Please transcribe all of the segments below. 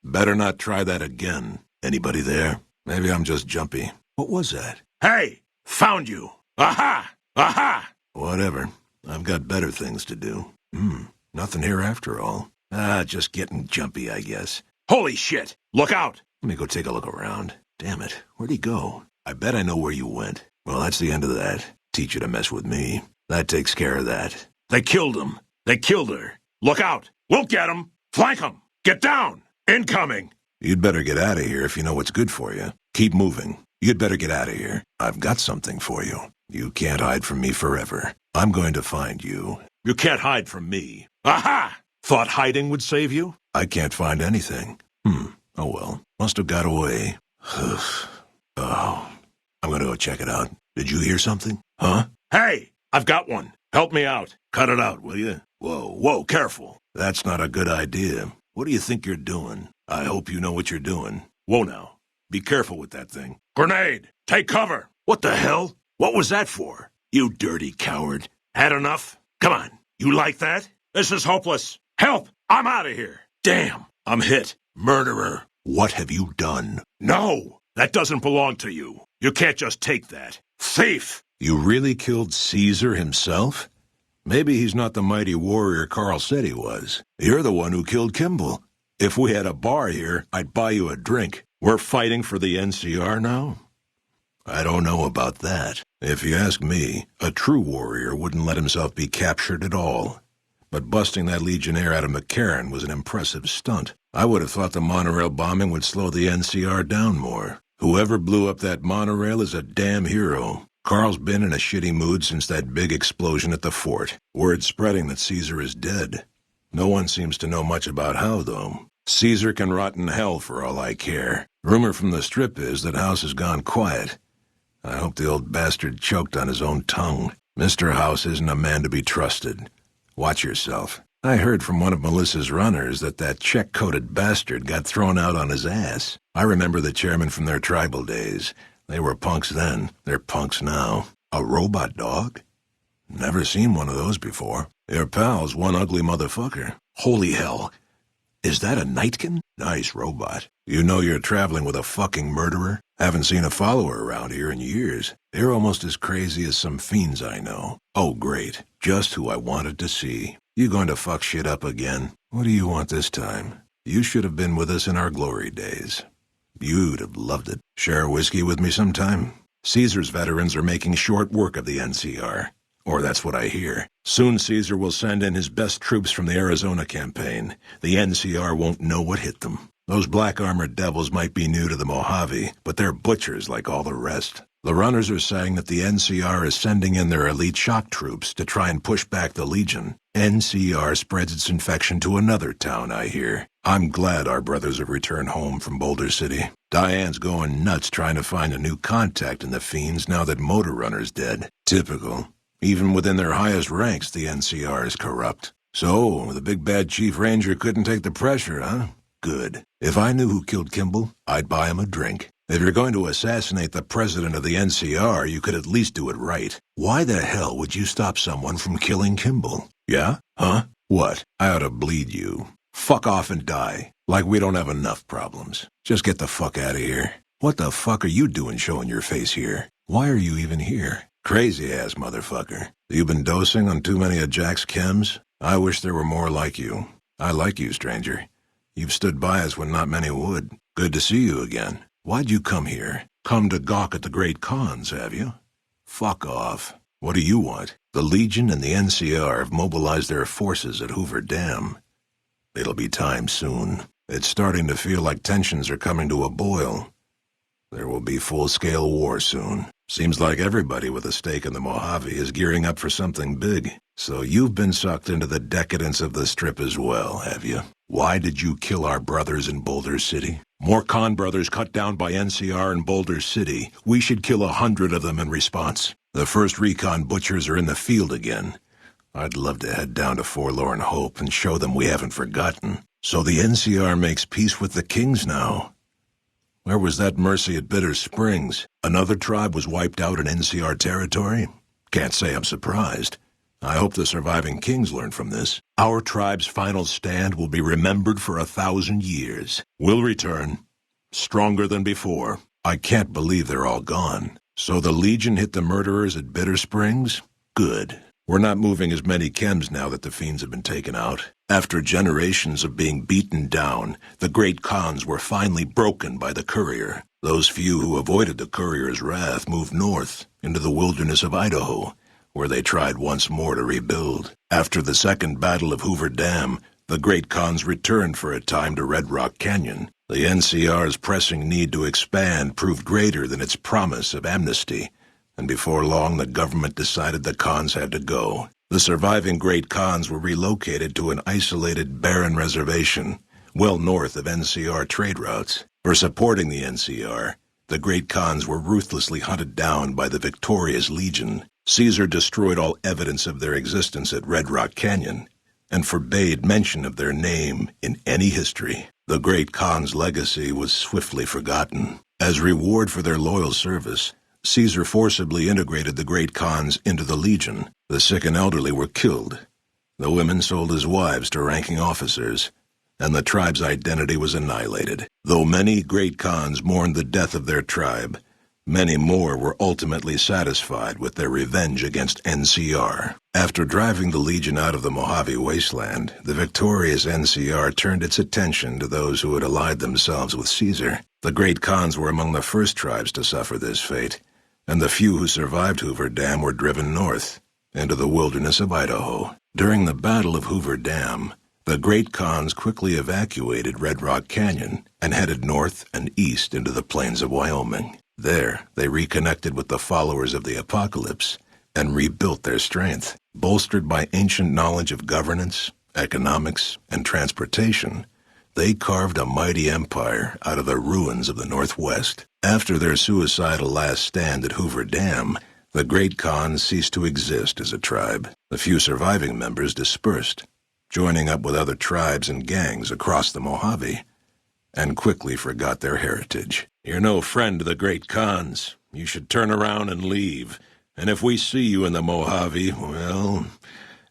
Better not try that again. Anybody there? Maybe I'm just jumpy. What was that? Hey! Found you! Aha! Aha! Whatever. I've got better things to do. Nothing here after all. Just getting jumpy, I guess. Holy shit! Look out! Let me go take a look around. Damn it, where'd he go? I bet I know where you went. Well, that's the end of that. Teach you to mess with me. That takes care of that. They killed him. They killed her. Look out! We'll get him! Flank him! Get down! Incoming! You'd better get out of here if you know what's good for you. Keep moving. You'd better get out of here. I've got something for you. You can't hide from me forever. I'm going to find you. You can't hide from me. Aha! Thought hiding would save you? I can't find anything. Oh well. Must have got away. Oh. I'm gonna go check it out. Did you hear something? Huh? Hey! I've got one. Help me out. Cut it out, will you? Whoa, careful. That's not a good idea. What do you think you're doing? I hope you know what you're doing. Whoa now. Be careful with that thing. Grenade! Take cover! What the hell? What was that for? You dirty coward. Had enough? Come on. You like that? This is hopeless. Help! I'm out of here. Damn. I'm hit. Murderer. What have you done? No! That doesn't belong to you. You can't just take that. Thief! You really killed Caesar himself? Maybe he's not the mighty warrior Carl said he was. You're the one who killed Kimball. If we had a bar here, I'd buy you a drink. We're fighting for the NCR now? I don't know about that. If you ask me, a true warrior wouldn't let himself be captured at all. But busting that Legionnaire out of McCarran was an impressive stunt. I would have thought the monorail bombing would slow the NCR down more. Whoever blew up that monorail is a damn hero. Carl's been in a shitty mood since that big explosion at the fort. Word's spreading that Caesar is dead. No one seems to know much about how, though. Caesar can rot in hell for all I care. Rumor from the Strip is that House has gone quiet. I hope the old bastard choked on his own tongue. Mr. House isn't a man to be trusted. Watch yourself. I heard from one of Melissa's runners that check-coated bastard got thrown out on his ass. I remember the chairman from their tribal days. They were punks then. They're punks now. A robot dog? Never seen one of those before. Your pal's one ugly motherfucker. Holy hell. Is that a Nightkin? Nice robot. You know you're traveling with a fucking murderer? Haven't seen a follower around here in years. They're almost as crazy as some fiends I know. Oh, great. Just who I wanted to see. You going to fuck shit up again? What do you want this time? You should have been with us in our glory days. You'd have loved it. Share a whiskey with me sometime? Caesar's veterans are making short work of the NCR. Or that's what I hear. Soon Caesar will send in his best troops from the Arizona campaign. The NCR won't know what hit them. Those black-armored devils might be new to the Mojave, but they're butchers like all the rest. The runners are saying that the NCR is sending in their elite shock troops to try and push back the Legion. NCR spreads its infection to another town, I hear. I'm glad our brothers have returned home from Boulder City. Diane's going nuts trying to find a new contact in the fiends now that Motor Runner's dead. Typical. Even within their highest ranks, the NCR is corrupt. So, the big bad Chief Ranger couldn't take the pressure, huh? Good. If I knew who killed Kimball, I'd buy him a drink. If you're going to assassinate the president of the NCR, you could at least do it right. Why the hell would you stop someone from killing Kimball? Yeah? Huh? What? I ought to bleed you. Fuck off and die. Like we don't have enough problems. Just get the fuck out of here. What the fuck are you doing showing your face here? Why are you even here? Crazy-ass motherfucker. You been dosing on too many of Jack's chems? I wish there were more like you. I like you, stranger. You've stood by us when not many would. Good to see you again. Why'd you come here? Come to gawk at the great Khans, have you? Fuck off. What do you want? The Legion and the NCR have mobilized their forces at Hoover Dam. It'll be time soon. It's starting to feel like tensions are coming to a boil. There will be full-scale war soon. Seems like everybody with a stake in the Mojave is gearing up for something big. So you've been sucked into the decadence of the Strip as well, have you? Why did you kill our brothers in Boulder City? More Khan brothers cut down by NCR in Boulder City. We should kill 100 of them in response. The first recon butchers are in the field again. I'd love to head down to Forlorn Hope and show them we haven't forgotten. So the NCR makes peace with the Kings now. Where was that mercy at Bitter Springs? Another tribe was wiped out in NCR territory? Can't say I'm surprised. I hope the surviving kings learn from this. Our tribe's final stand will be remembered for 1,000 years. We'll return, stronger than before. I can't believe they're all gone. So the Legion hit the murderers at Bitter Springs? Good. We're not moving as many chems now that the fiends have been taken out. After generations of being beaten down, the great Khans were finally broken by the courier. Those few who avoided the courier's wrath moved north, into the wilderness of Idaho, where they tried once more to rebuild. After the Second Battle of Hoover Dam, the great Khans returned for a time to Red Rock Canyon. The NCR's pressing need to expand proved greater than its promise of amnesty, and before long the government decided the Khans had to go. The surviving great Khans were relocated to an isolated, barren reservation, well north of NCR trade routes. For supporting the NCR, the great Khans were ruthlessly hunted down by the victorious Legion. Caesar destroyed all evidence of their existence at Red Rock Canyon, and forbade mention of their name in any history. The great Khans' legacy was swiftly forgotten. As reward for their loyal service, Caesar forcibly integrated the great Khans into the Legion. The sick and elderly were killed. The women sold as wives to ranking officers, and the tribe's identity was annihilated. Though many great Khans mourned the death of their tribe, many more were ultimately satisfied with their revenge against NCR. After driving the Legion out of the Mojave wasteland, the victorious NCR turned its attention to those who had allied themselves with Caesar. The great Khans were among the first tribes to suffer this fate, and the few who survived Hoover Dam were driven north, into the wilderness of Idaho. During the Battle of Hoover Dam, the great Khans quickly evacuated Red Rock Canyon and headed north and east into the plains of Wyoming. There, they reconnected with the followers of the Apocalypse and rebuilt their strength. Bolstered by ancient knowledge of governance, economics, and transportation, they carved a mighty empire out of the ruins of the Northwest. After their suicidal last stand at Hoover Dam, the great Khans ceased to exist as a tribe. The few surviving members dispersed, joining up with other tribes and gangs across the Mojave, and quickly forgot their heritage. You're no friend to the great Khans. You should turn around and leave. And if we see you in the Mojave, well,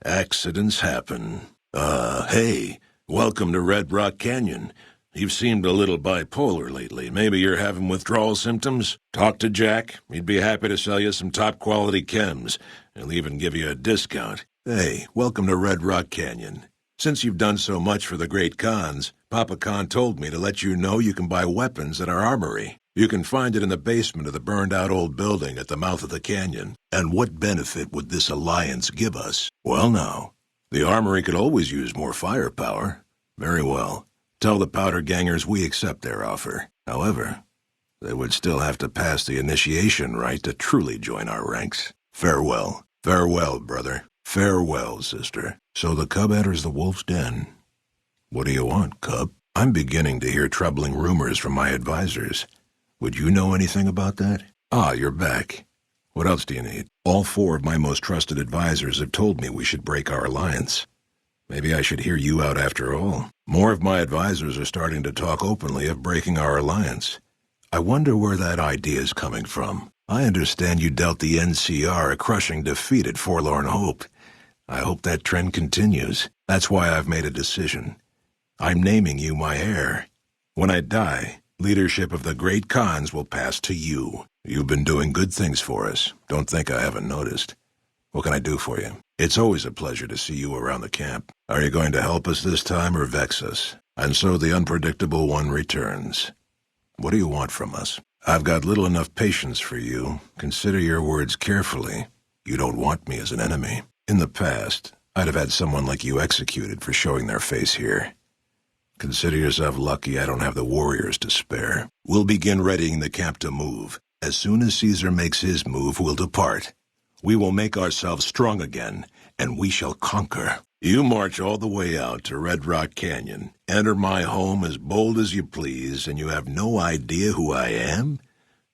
accidents happen. Hey, welcome to Red Rock Canyon. You've seemed a little bipolar lately. Maybe you're having withdrawal symptoms? Talk to Jack. He'd be happy to sell you some top-quality chems. He'll even give you a discount. Hey, welcome to Red Rock Canyon. Since you've done so much for the great Khans, Papa Khan told me to let you know you can buy weapons at our armory. You can find it in the basement of the burned-out old building at the mouth of the canyon. And what benefit would this alliance give us? Well, now, the armory could always use more firepower. Very well. Tell the powder gangers we accept their offer. However, they would still have to pass the initiation rite to truly join our ranks. Farewell. Farewell, brother. Farewell, sister. So the cub enters the wolf's den. What do you want, cub? I'm beginning to hear troubling rumors from my advisors. Would you know anything about that? Ah, you're back. What else do you need? All 4 of my most trusted advisors have told me we should break our alliance. Maybe I should hear you out after all. More of my advisors are starting to talk openly of breaking our alliance. I wonder where that idea is coming from. I understand you dealt the NCR a crushing defeat at Forlorn Hope. I hope that trend continues. That's why I've made a decision. I'm naming you my heir. When I die, leadership of the great Khans will pass to you. You've been doing good things for us. Don't think I haven't noticed. What can I do for you? It's always a pleasure to see you around the camp. Are you going to help us this time or vex us? And so the unpredictable one returns. What do you want from us? I've got little enough patience for you. Consider your words carefully. You don't want me as an enemy. In the past, I'd have had someone like you executed for showing their face here. Consider yourself lucky I don't have the warriors to spare. We'll begin readying the camp to move. As soon as Caesar makes his move, we'll depart. We will make ourselves strong again, and we shall conquer. You march all the way out to Red Rock Canyon, enter my home as bold as you please, and you have no idea who I am?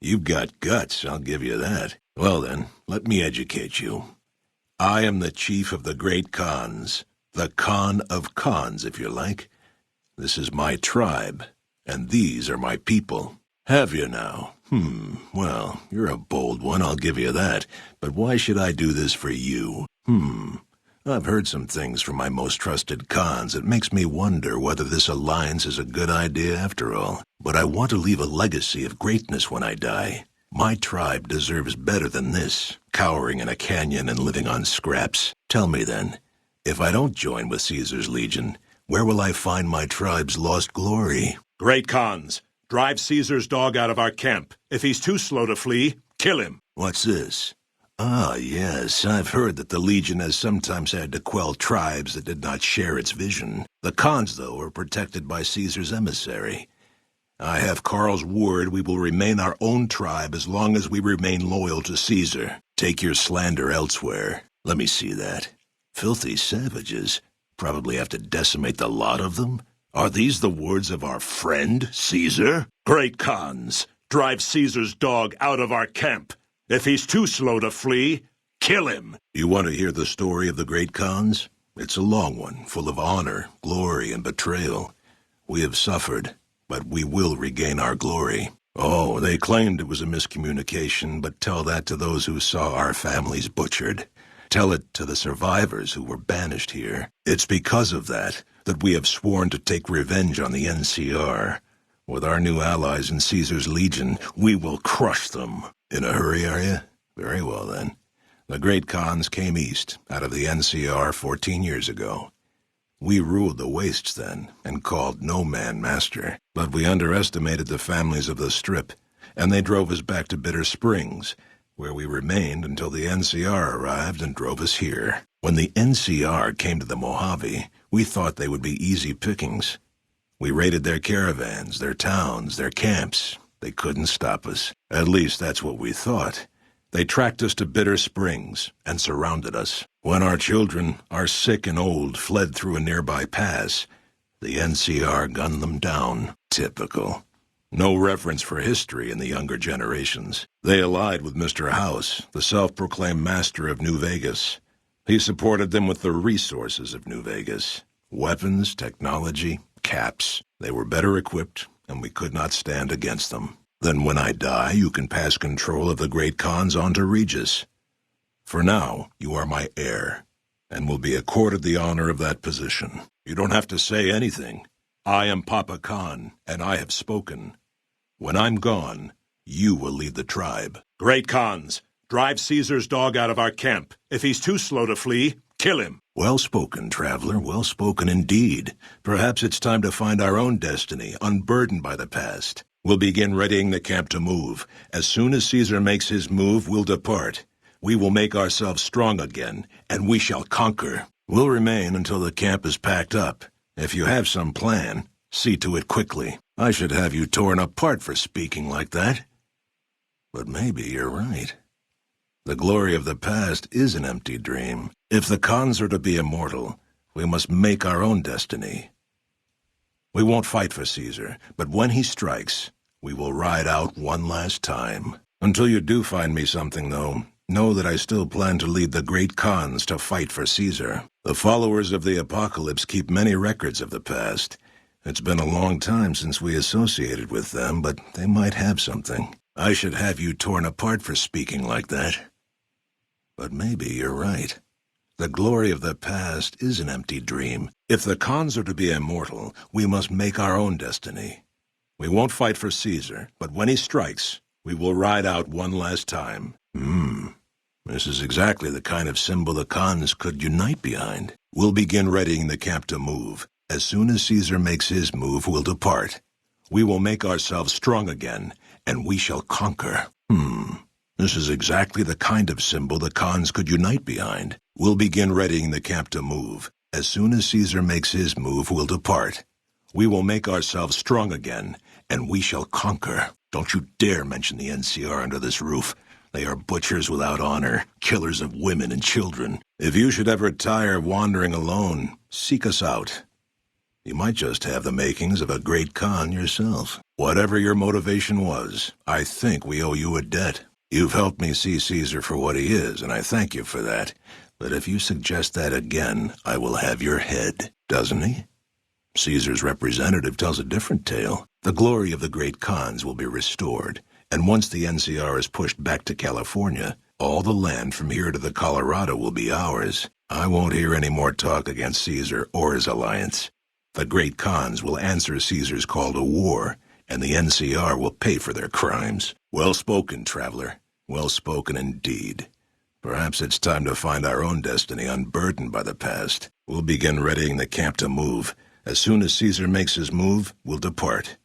You've got guts, I'll give you that. Well then, let me educate you. I am the chief of the great Khans, the Khan of Khans, if you like. This is my tribe, and these are my people. Have you now? Well, you're a bold one, I'll give you that. But why should I do this for you? I've heard some things from my most trusted Khans that makes me wonder whether this alliance is a good idea after all. But I want to leave a legacy of greatness when I die. My tribe deserves better than this, cowering in a canyon and living on scraps. Tell me then, if I don't join with Caesar's legion, where will I find my tribe's lost glory? Great Khans, drive Caesar's dog out of our camp. If he's too slow to flee, kill him. What's this? Ah, yes, I've heard that the Legion has sometimes had to quell tribes that did not share its vision. The Khans, though, are protected by Caesar's emissary. I have Karl's word we will remain our own tribe as long as we remain loyal to Caesar. Take your slander elsewhere. Let me see that. Filthy savages. Probably have to decimate the lot of them? Are these the words of our friend, Caesar? Great Khans, drive Caesar's dog out of our camp. If he's too slow to flee, kill him. You want to hear the story of the Great Khans? It's a long one, full of honor, glory, and betrayal. We have suffered, but we will regain our glory. Oh, they claimed it was a miscommunication, but tell that to those who saw our families butchered. Tell it to the survivors who were banished here. It's because of that we have sworn to take revenge on the NCR. With our new allies in Caesar's Legion, we will crush them. In a hurry, are you? Very well, then. The Great Khans came east, out of the NCR 14 years ago. We ruled the wastes then, and called no man master. But we underestimated the families of the Strip, and they drove us back to Bitter Springs, where we remained until the NCR arrived and drove us here. When the NCR came to the Mojave, we thought they would be easy pickings. We raided their caravans, their towns, their camps. They couldn't stop us. At least that's what we thought. They tracked us to Bitter Springs and surrounded us. When our children, our sick and old, fled through a nearby pass, the NCR gunned them down. Typical. No reference for history in the younger generations. They allied with Mr. House, the self-proclaimed master of New Vegas. He supported them with the resources of New Vegas. Weapons, technology, caps. They were better equipped, and we could not stand against them. Then when I die, you can pass control of the Great Khans on to Regis. For now, you are my heir, and will be accorded the honor of that position. You don't have to say anything. I am Papa Khan, and I have spoken. When I'm gone, you will lead the tribe. Great Khans, drive Caesar's dog out of our camp. If he's too slow to flee, kill him. Well spoken, traveler, well spoken indeed. Perhaps it's time to find our own destiny, unburdened by the past. We'll begin readying the camp to move. As soon as Caesar makes his move, we'll depart. We will make ourselves strong again, and we shall conquer. We'll remain until the camp is packed up. If you have some plan, see to it quickly. I should have you torn apart for speaking like that. But maybe you're right. The glory of the past is an empty dream. If the Khans are to be immortal, we must make our own destiny. We won't fight for Caesar, but when he strikes, we will ride out one last time. Until you do find me something, though, know that I still plan to lead the Great Khans to fight for Caesar. The followers of the Apocalypse keep many records of the past. It's been a long time since we associated with them, but they might have something. I should have you torn apart for speaking like that. But maybe you're right. The glory of the past is an empty dream. If the Khans are to be immortal, we must make our own destiny. We won't fight for Caesar, but when he strikes, we will ride out one last time. This is exactly the kind of symbol the Khans could unite behind. We'll begin readying the camp to move. As soon as Caesar makes his move, we'll depart. We will make ourselves strong again, and we shall conquer. This is exactly the kind of symbol the Khans could unite behind. We'll begin readying the camp to move. As soon as Caesar makes his move, we'll depart. We will make ourselves strong again, and we shall conquer. Don't you dare mention the NCR under this roof. They are butchers without honor, killers of women and children. If you should ever tire of wandering alone, seek us out. You might just have the makings of a great Khan yourself. Whatever your motivation was, I think we owe you a debt. You've helped me see Caesar for what he is, and I thank you for that. But if you suggest that again, I will have your head. Doesn't he? Caesar's representative tells a different tale. The glory of the great Khans will be restored, and once the NCR is pushed back to California, all the land from here to the Colorado will be ours. I won't hear any more talk against Caesar or his alliance. The great Khans will answer Caesar's call to war, and the NCR will pay for their crimes. Well spoken, traveler. Well spoken indeed. Perhaps it's time to find our own destiny unburdened by the past. We'll begin readying the camp to move. As soon as Caesar makes his move, we'll depart.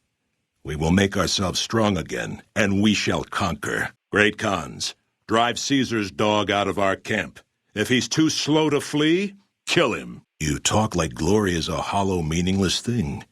We will make ourselves strong again, and we shall conquer. Great Khans, drive Caesar's dog out of our camp. If he's too slow to flee, kill him. You talk like glory is a hollow, meaningless thing.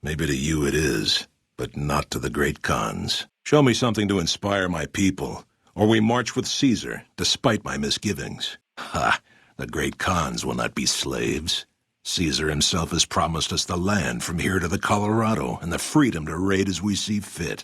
Maybe to you it is, but not to the great Khans. Show me something to inspire my people, or we march with Caesar, despite my misgivings. Ha! The great Khans will not be slaves. Caesar himself has promised us the land from here to the Colorado and the freedom to raid as we see fit.